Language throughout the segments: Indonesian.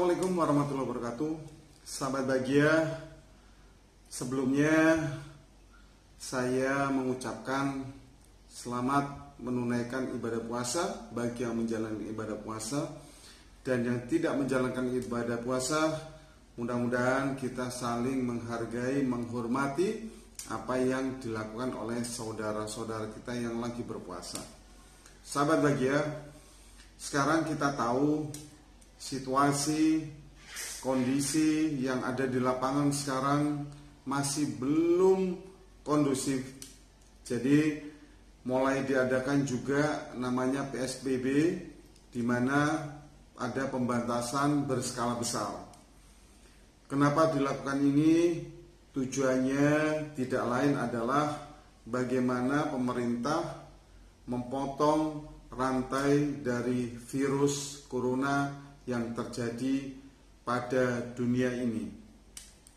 Assalamualaikum warahmatullahi wabarakatuh. Sahabat bahagia, sebelumnya saya mengucapkan selamat menunaikan ibadah puasa bagi yang menjalankan ibadah puasa, dan yang tidak menjalankan ibadah puasa, mudah-mudahan kita saling menghargai, menghormati apa yang dilakukan oleh saudara-saudara kita yang lagi berpuasa. Sahabat bahagia, sekarang kita tahu situasi, kondisi yang ada di lapangan sekarang masih belum kondusif. Jadi mulai diadakan juga namanya PSBB, di mana ada pembatasan berskala besar. Kenapa dilakukan ini? Tujuannya tidak lain adalah bagaimana pemerintah memotong rantai dari virus corona yang terjadi pada dunia ini.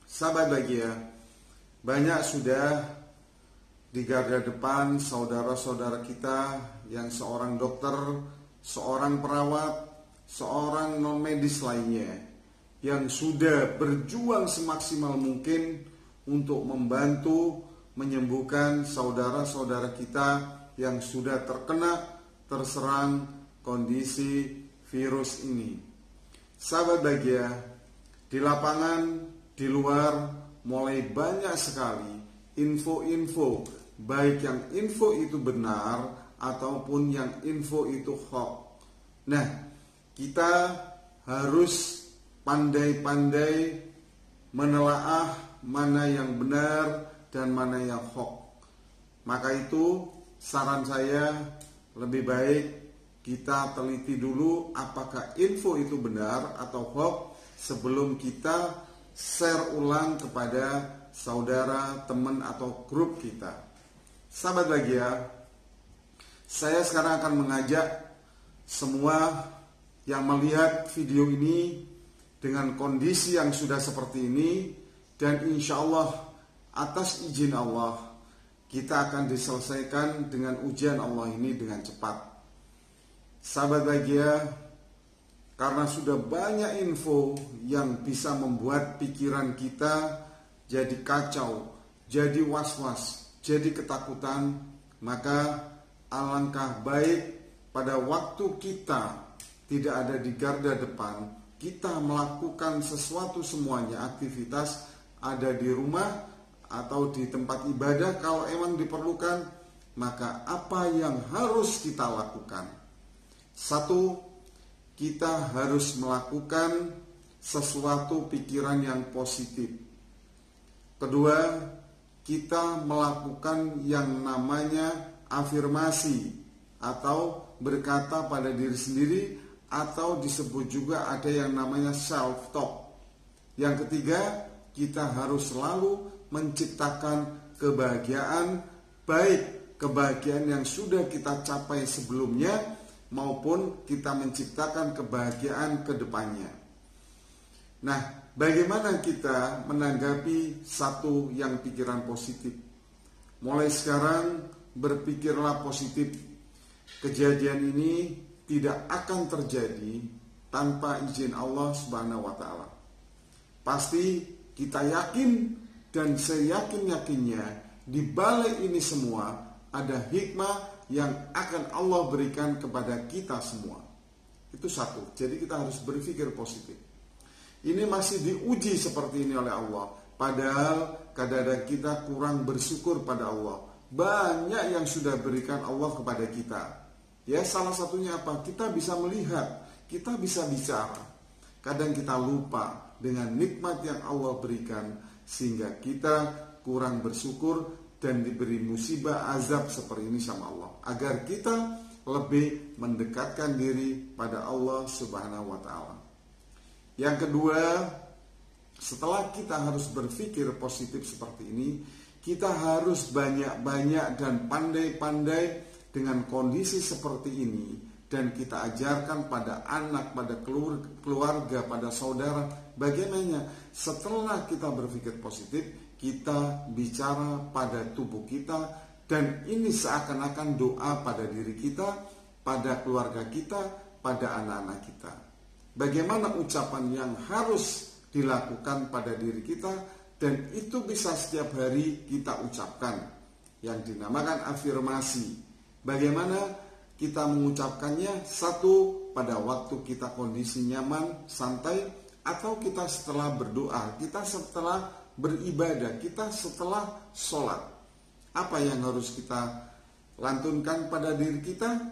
Sahabat bahagia, banyak sudah di garda depan saudara-saudara kita yang seorang dokter, seorang perawat, seorang non-medis lainnya yang sudah berjuang semaksimal mungkin untuk membantu menyembuhkan saudara-saudara kita yang sudah terserang kondisi virus ini. Sahabat bahagia, di lapangan, di luar mulai banyak sekali info-info, baik yang info itu benar ataupun yang info itu hoax. Nah, kita harus pandai-pandai menelaah mana yang benar dan mana yang hoax. Maka itu saran saya, lebih baik kita teliti dulu apakah info itu benar atau hoax sebelum kita share ulang kepada saudara, teman atau grup kita. Sahabat bahagia, saya sekarang akan mengajak semua yang melihat video ini dengan kondisi yang sudah seperti ini, dan insya Allah atas izin Allah kita akan diselesaikan dengan ujian Allah ini dengan cepat. Sahabat bahagia, karena sudah banyak info yang bisa membuat pikiran kita jadi kacau, jadi was-was, jadi ketakutan, maka alangkah baik pada waktu kita tidak ada di garda depan, kita melakukan sesuatu semuanya, aktivitas ada di rumah atau di tempat ibadah kalau emang diperlukan, maka apa yang harus kita lakukan? Satu, kita harus melakukan sesuatu pikiran yang positif. Kedua, kita melakukan yang namanya afirmasi atau berkata pada diri sendiri, atau disebut juga ada yang namanya self-talk. Yang ketiga, kita harus selalu menciptakan kebahagiaan, baik kebahagiaan yang sudah kita capai sebelumnya maupun kita menciptakan kebahagiaan ke depannya. Nah, bagaimana kita menanggapi satu yang pikiran positif? Mulai sekarang berpikirlah positif. Kejadian ini tidak akan terjadi tanpa izin Allah Subhanahu wa taala. Pasti kita yakin dan seyakin-yakinnya di balik ini semua ada hikmah yang akan Allah berikan kepada kita semua. Itu satu. Jadi kita harus berpikir positif. Ini masih diuji seperti ini oleh Allah. Padahal kadang-kadang kita kurang bersyukur pada Allah. Banyak yang sudah berikan Allah kepada kita. Ya, salah satunya apa? Kita bisa melihat, kita bisa bicara. Kadang kita lupa dengan nikmat yang Allah berikan, sehingga kita kurang bersyukur dan diberi musibah azab seperti ini sama Allah, agar kita lebih mendekatkan diri pada Allah Subhanahu wa taala. Yang kedua, setelah kita harus berpikir positif seperti ini, kita harus banyak-banyak dan pandai-pandai dengan kondisi seperti ini, dan kita ajarkan pada anak, pada keluarga, pada saudara, bagaimana setelah kita berpikir positif, kita bicara pada tubuh kita, dan ini seakan-akan doa pada diri kita, pada keluarga kita, pada anak-anak kita. bagaimana ucapan yang harus dilakukan pada diri kita, dan itu bisa setiap hari kita ucapkan, yang dinamakan afirmasi. Bagaimana kita mengucapkannya? Satu, pada waktu kita kondisi nyaman, santai, atau kita setelah berdoa, kita setelah beribadah, kita setelah sholat. Apa yang harus kita lantunkan pada diri kita?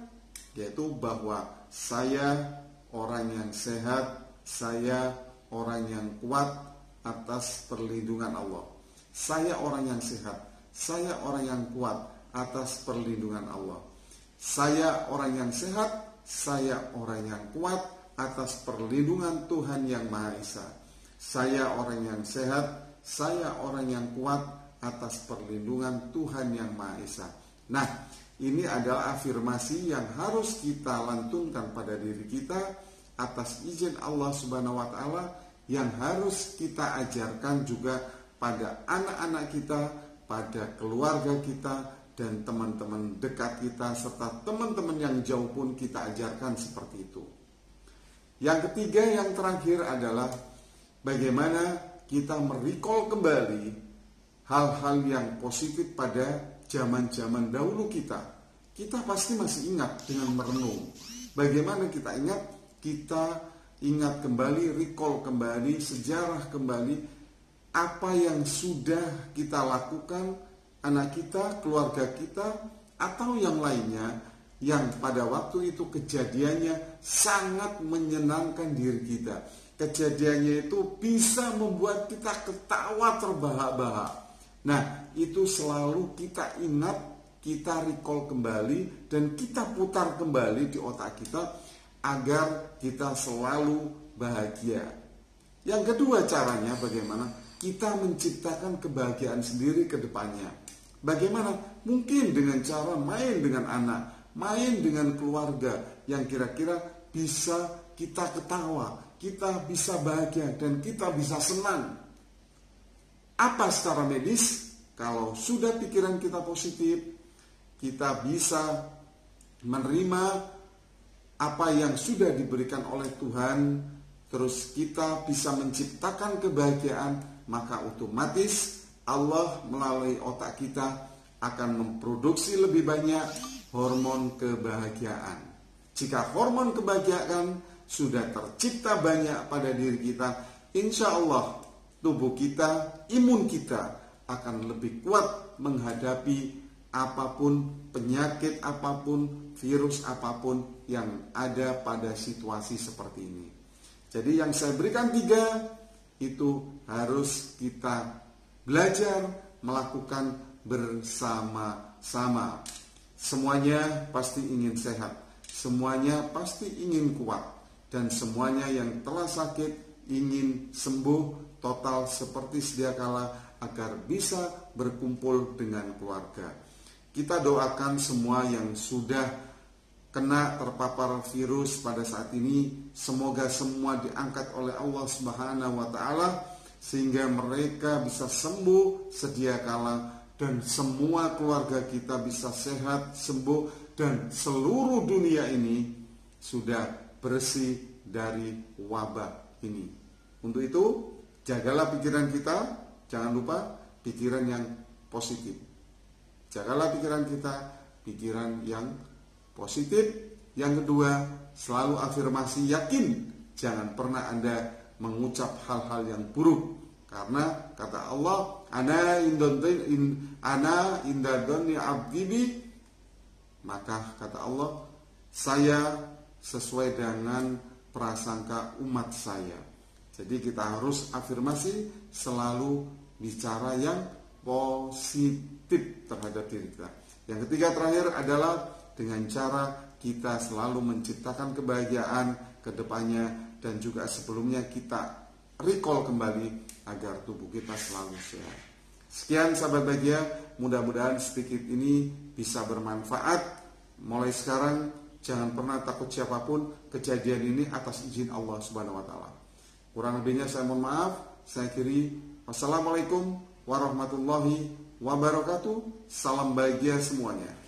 Yaitu bahwa saya orang yang sehat, saya orang yang kuat atas perlindungan Allah. Saya orang yang sehat, saya orang yang kuat atas perlindungan Allah. Saya orang yang sehat, saya orang yang kuat atas perlindungan Tuhan yang Maha Esa. Saya orang yang sehat, saya orang yang kuat atas perlindungan Tuhan yang Maha Esa. Nah, ini adalah afirmasi yang harus kita lantunkan pada diri kita atas izin Allah Subhanahu wa Ta'ala, yang harus kita ajarkan juga pada anak-anak kita, pada keluarga kita, dan teman-teman dekat kita, serta teman-teman yang jauh pun kita ajarkan seperti itu. Yang ketiga, yang terakhir adalah bagaimana kita merecall kembali hal-hal yang positif pada zaman-zaman dahulu kita. Kita pasti masih ingat dengan merenung. Bagaimana kita ingat? Kita ingat kembali, recall kembali, sejarah kembali apa yang sudah kita lakukan, anak kita, keluarga kita, atau yang lainnya, yang pada waktu itu kejadiannya sangat menyenangkan diri kita. Kejadiannya itu bisa membuat kita ketawa terbahak-bahak. Nah, itu selalu kita ingat, kita recall kembali, dan kita putar kembali di otak kita agar kita selalu bahagia. Yang kedua caranya bagaimana? Kita menciptakan kebahagiaan sendiri ke depannya. Bagaimana? Mungkin dengan cara main dengan anak, main dengan keluarga yang kira-kira bisa kita ketawa, kita bisa bahagia, dan kita bisa senang. Apa secara medis? Kalau sudah pikiran kita positif, kita bisa menerima apa yang sudah diberikan oleh Tuhan, terus kita bisa menciptakan kebahagiaan, maka otomatis Allah melalui otak kita akan memproduksi lebih banyak hormon kebahagiaan. Jika hormon kebahagiaan sudah tercipta banyak pada diri kita, insya Allah tubuh kita, imun kita akan lebih kuat menghadapi apapun, penyakit apapun, virus apapun yang ada pada situasi seperti ini. Jadi yang saya berikan 3 itu harus kita belajar melakukan bersama-sama. Semuanya pasti ingin sehat, semuanya pasti ingin kuat, dan semuanya yang telah sakit ingin sembuh total seperti sedia kala agar bisa berkumpul dengan keluarga. Kita doakan semua yang sudah kena terpapar virus pada saat ini, semoga semua diangkat oleh Allah Subhanahu wa Ta'ala sehingga mereka bisa sembuh sedia kala, dan semua keluarga kita bisa sehat, sembuh, dan seluruh dunia ini sudah bersih dari wabah ini. Untuk itu, jagalah pikiran kita, jangan lupa pikiran yang positif. Jagalah pikiran kita, pikiran yang positif. Yang kedua, selalu afirmasi, yakin, jangan pernah Anda mengucap hal-hal yang buruk. Karena kata Allah, ana indadoni abdibi, maka kata Allah, saya sesuai dengan prasangka umat saya. Jadi kita harus afirmasi, selalu bicara yang positif terhadap diri kita. Yang ketiga terakhir adalah dengan cara kita selalu menciptakan kebahagiaan ke depannya, dan juga sebelumnya kita recall kembali agar tubuh kita selalu sehat. Sekian sahabat bahagia, mudah-mudahan sedikit ini bisa bermanfaat. Mulai sekarang jangan pernah takut siapapun, kejadian ini atas izin Allah Subhanahu wa Ta'ala. Kurang lebihnya saya mohon maaf. Saya akhiri, wassalamualaikum warahmatullahi wabarakatuh. Salam bahagia semuanya.